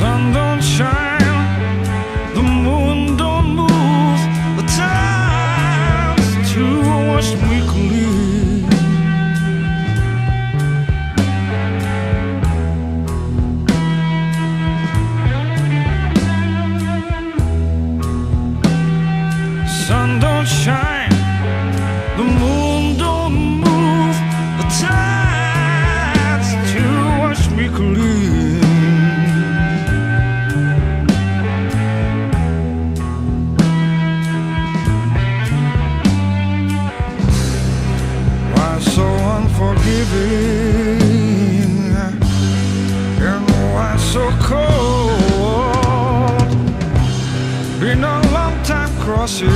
Sun don't shine, the moon don't move, the time's too much weekly. Sun don't shine, the moon don't move, the tide's too much weekly. So unforgiving and why so cold? Been a long time crossing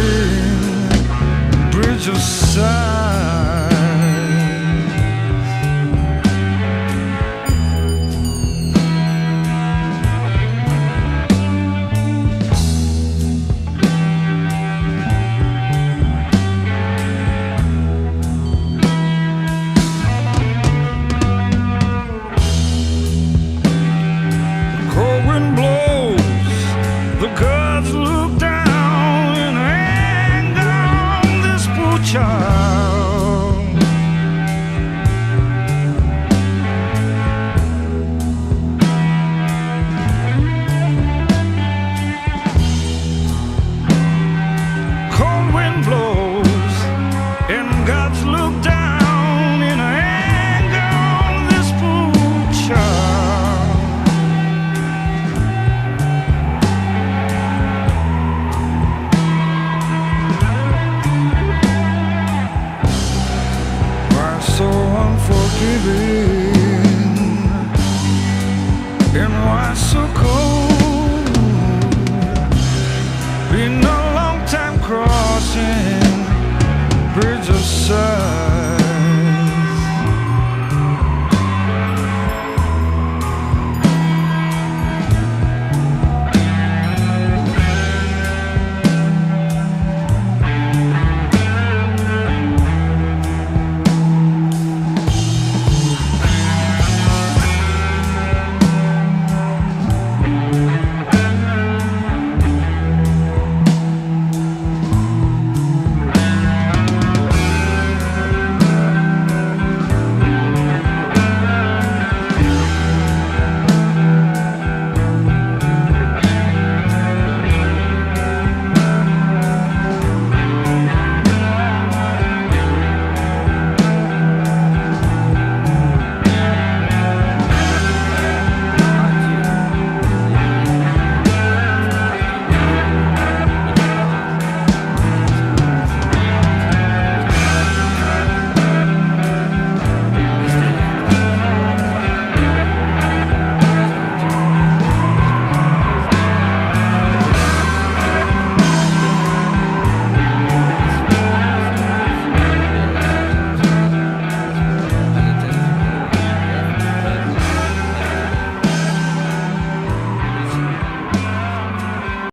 bridge of sighs. The gods look down in anger on this poor child. Cold wind blows and gods look down in anger on this poor child. So unforgiving and why so cold? Been a long time crossing bridge of sighs.